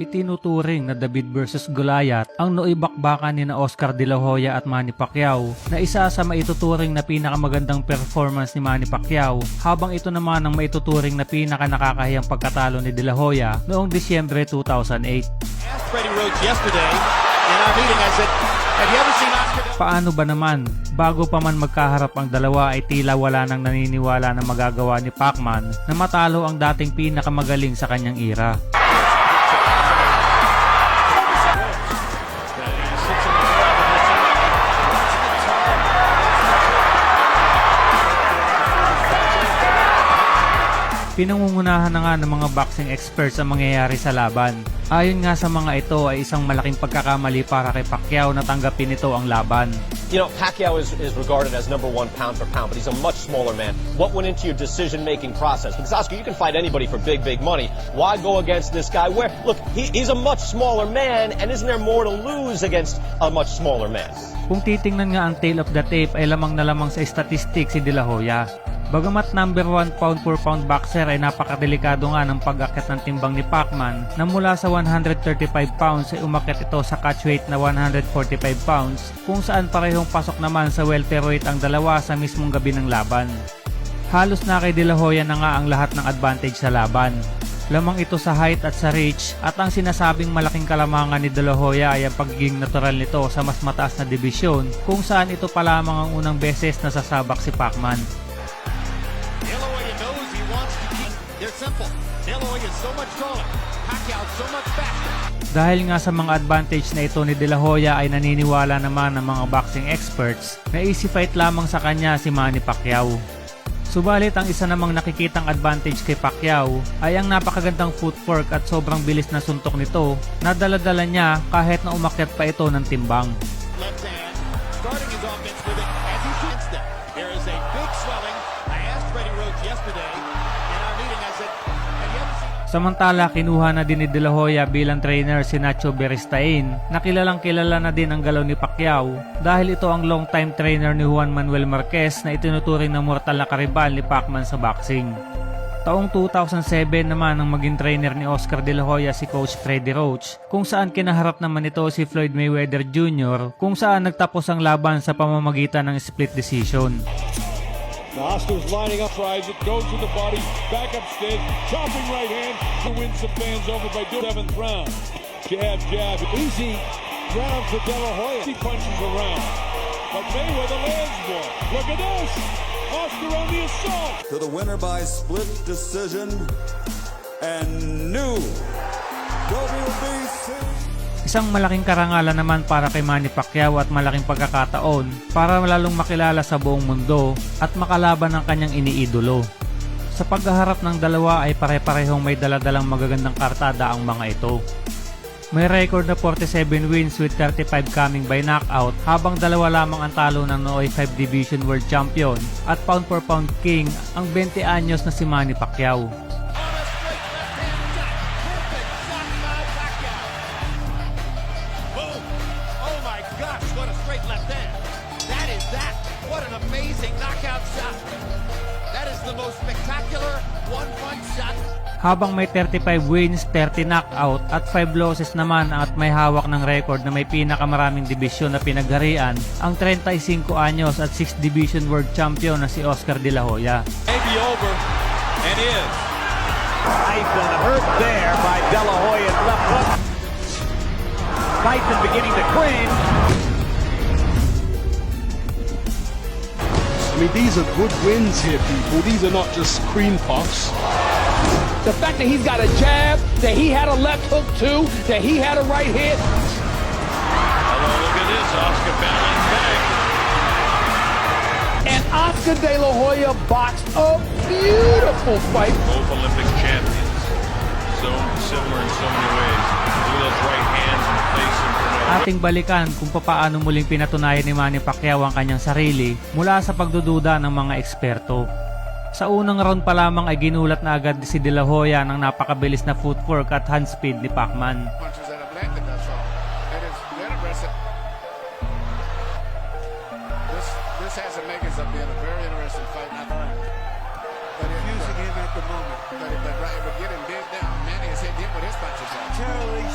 Itinuturing na David versus Goliath ang noibakbakan ni na Oscar De La Hoya at Manny Pacquiao na isa sa maituturing na pinakamagandang performance ni Manny Pacquiao, habang ito naman ang maituturing na pinakanakakahiyang pagkatalo ni De La Hoya noong Disyembre 2008. Paano ba naman? Bago pa man magkaharap ang dalawa ay tila wala nang naniniwala na magagawa ni Pacman na matalo ang dating pinakamagaling sa kanyang era. Pinangungunahan na nga ng mga boxing experts ang mangyayari sa laban. Ayon nga sa mga ito ay isang malaking pagkakamali para kay Pacquiao na tanggapin ito ang laban. You know, Pacquiao is regarded as #1 pound for pound, but he's a much smaller man. What went into your decision-making process? Because Oscar, you can fight anybody for big money. Why go against this guy? Look, he's a much smaller man, and isn't there more to lose against a much smaller man? Kung titingnan nga ang tail of the tape ay lamang na lamang sa statistics si De La Hoya. Bagamat #1 pound for pound boxer ay napakadelikado nga ng pag-akyat ng timbang ni Pacman na mula sa 135 pounds ay umakyat ito sa catchweight na 145 pounds kung saan parehong pasok naman sa welterweight ang dalawa sa mismong gabi ng laban. Halos na kay De La Hoya na nga ang lahat ng advantage sa laban. Lamang ito sa height at sa reach, at ang sinasabing malaking kalamangan ni De La Hoya ay ang pagiging natural nito sa mas mataas na dibisyon kung saan ito pa lamang ang unang beses na sasabak si Pacman. Dahil nga sa mga advantage na ito ni De La Hoya ay naniniwala naman ng mga boxing experts na easy fight lamang sa kanya si Manny Pacquiao. Subalit ang isa namang nakikitang advantage kay Pacquiao ay ang napakagandang footwork at sobrang bilis na suntok nito na dala-dala niya kahit na umakyat pa ito ng timbang. Samantala, kinuha na din ni De La Hoya bilang trainer si Nacho Beristain na kilalang kilala na din ang galaw ni Pacquiao dahil ito ang long-time trainer ni Juan Manuel Marquez na itinuturing na mortal na karibal ni Pacman sa boxing. Taong 2007 naman ang maging trainer ni Oscar De La Hoya si Coach Freddie Roach, kung saan kinaharap naman ito si Floyd Mayweather Jr. kung saan nagtapos ang laban sa pamamagitan ng split decision. Oscar's lining up, tries it, goes to the body, back upstairs, chopping right hand, to win some fans over by 7th round. Jab, easy round for De La Hoya. He punches around, but Mayweather lands more. Look at this, Oscar on the assault. To the winner by split decision, and new WBC. Isang malaking karangalan naman para kay Manny Pacquiao at malaking pagkakataon para lalong makilala sa buong mundo at makalaban ng kanyang iniidolo. Sa paghaharap ng dalawa ay pare-parehong may daladalang magagandang kartada ang mga ito. May record na 47 wins with 35 coming by knockout, habang dalawa lamang ang talo ng Nooy 5 Division World Champion at pound for pound king ang 20 anyos na si Manny Pacquiao. What an amazing knockout shot. That is the most spectacular one-punch shot. Habang may 35 wins, 30 knockout at 5 losses naman at may hawak ng record na may pinakamaraming dibisyon na pinagharian ang 35 anyos at 6 division world champion na si Oscar De La Hoya. Maybe over, and is. Tyson hurt there by De La Hoya's left hook. Tyson beginning to cringe. I mean, these are good wins here, people. These are not just cream puffs. The fact that he's got a jab, that he had a left hook too, that he had a right hand. Hello, look at this. Oscar bouncing back. And Oscar De La Hoya boxed a beautiful fight. Both Olympic champions. So similar in so many ways. Look at those right hands in the face and Ating balikan kung papaano muling pinatunayan ni Manny Pacquiao ang kanyang sarili mula sa pagdududa ng mga eksperto. Sa unang round pa lamang ay ginulat na agad si De La Hoya ng napakabilis na footwork at hand speed ni Pacman. This has a makings of being a very interesting fight. But using him at the moment. But get him big down. Manny has hit him with his punches. Charlie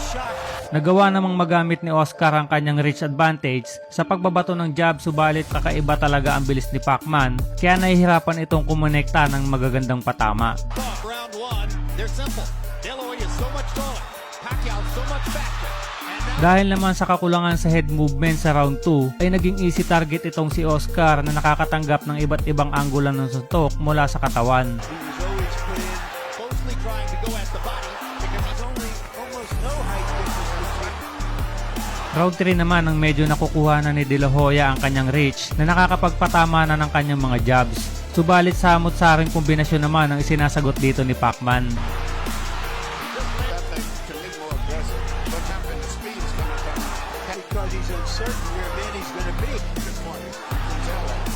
Nagawa namang magamit ni Oscar ang kanyang reach advantage sa pagbabato ng jab, subalit kakaiba talaga ang bilis ni Pacman kaya nahihirapan itong kumonekta ng magagandang patama. Round one, they're simple. De La Hoya is so much taller. Pacquiao so much faster. And now Dahil naman sa kakulangan sa head movement sa round 2 ay naging easy target itong si Oscar na nakakatanggap ng iba't ibang anggulan ng suntok mula sa katawan. closely trying to go at the body because he's only almost no height difference between. Round 3 naman ang medyo nakukuha na ni De La Hoya ang kanyang reach na nakakapagpatama na ng kanyang mga jabs. Subalit samot-saring kombinasyon naman ang isinasagot dito ni Pacman. Because he's uncertain where Manny's going to be.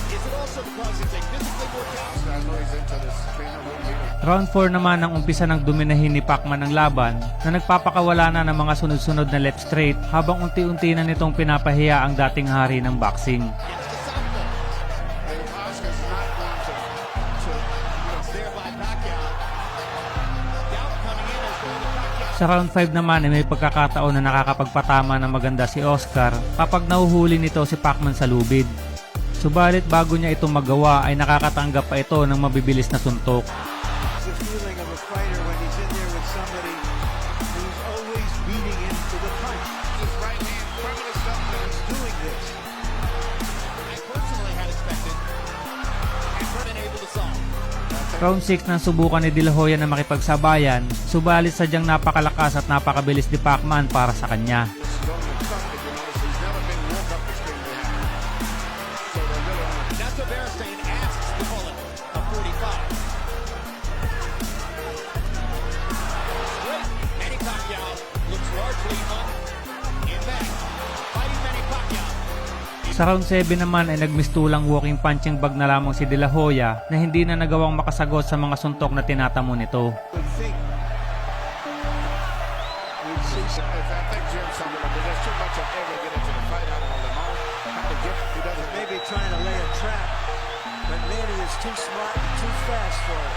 Is it also because it's a physically more talented? Round 4 naman ang umpisa ng dominahin ni Pacman ng laban na nagpapakawala na ng mga sunod-sunod na left straight habang unti-unti na nitong pinapahiya ang dating hari ng boxing. Sa round 5 naman ay may pagkakataon na nakakapagpatama ng maganda si Oscar kapag nahuhuli nito si Pacman sa lubid. Subalit bago niya ito magawa ay nakakatanggap pa ito ng mabibilis na suntok. The feeling of a fighter when he's in there with somebody who's always beating him to the punch. His right hand front of himself when he's doing this. I personally had expected and been able to solve. Round 6 nang subukan ni De La Hoya na makipagsabayan, subalit sadyang napakalakas at napakabilis ni Pacman para sa kanya. Nacho Beristain asks the bullet of 45. Straight. Manny Pacquiao looks largely in back. Fighting Manny Pacquiao. Sa round 7 naman ay nagmistulang walking punching bag na lamang si De La Hoya na hindi na nagawang makasagot sa mga suntok na tinatamo nito. Would think we'd see some. I think Jim's something like there's too much of ever get into the fight out of Lamar. Kind of get he doesn't maybe trying to lay a trap, but Manny is too smart and too fast for it.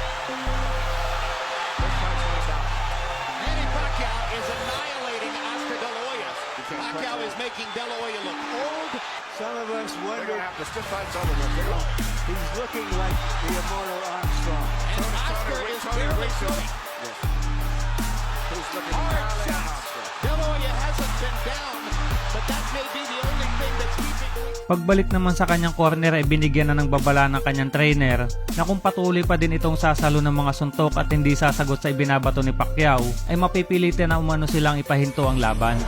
Manny Pacquiao is annihilating Oscar De La Hoya. Pacquiao is making De La Hoya look old. Some of us wonder. He's looking like the immortal Armstrong. And Oscar is barely showing. He's looking hard shots. De La Hoya hasn't been down, but that may be the only thing that's keeping. Pagbalik naman sa kanyang corner ay binigyan na ng babala ng kanyang trainer na kung patuloy pa din itong sasalo ng mga suntok at hindi sasagot sa ibinabato ni Pacquiao ay mapipilitin na umano silang ipahinto ang laban.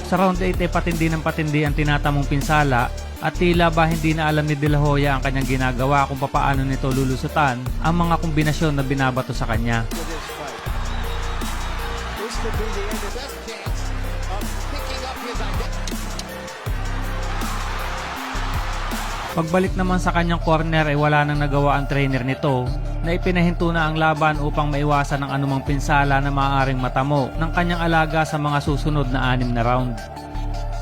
Sa round 8 ay patindi ng patindi ang tinatamong pinsala at tila ba hindi na alam ni De La Hoya ang kanyang ginagawa kung papaano nito lulusutan ang mga kombinasyon na binabato sa kanya. This could be the end of best chance of picking up his identity. Pagbalik naman sa kanyang corner ay wala nang nagawa ang trainer nito na ipinahinto na ang laban upang maiwasan ang anumang pinsala na maaaring matamo ng kanyang alaga sa mga susunod na 6 na round.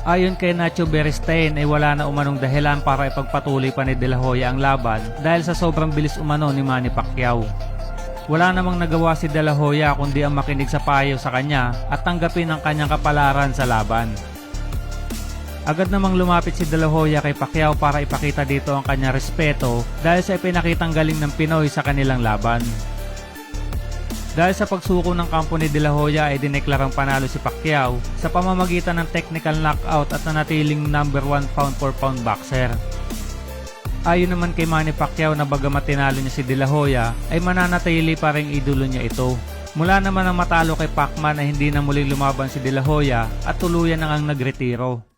Ayon kay Nacho Beristain ay wala na umanong dahilan para ipagpatuloy pa ni De La Hoya ang laban dahil sa sobrang bilis umano ni Manny Pacquiao. Wala namang nagawa si De La Hoya kundi ang makinig sa payo sa kanya at tanggapin ang kanyang kapalaran sa laban. Agad namang lumapit si De La Hoya kay Pacquiao para ipakita dito ang kanyang respeto dahil sa ipinakitang galing ng Pinoy sa kanilang laban. Dahil sa pagsuko ng kampo ni De La Hoya ay dineklarang panalo si Pacquiao sa pamamagitan ng technical knockout at nanatiling number 1 pound for pound boxer. Ayon naman kay Manny Pacquiao na bagamat tinalo niya si De La Hoya ay mananatili pa ring idolo niya ito. Mula naman ang matalo kay Pacman na hindi na muling lumaban si De La Hoya at tuluyan nang ang nagretiro.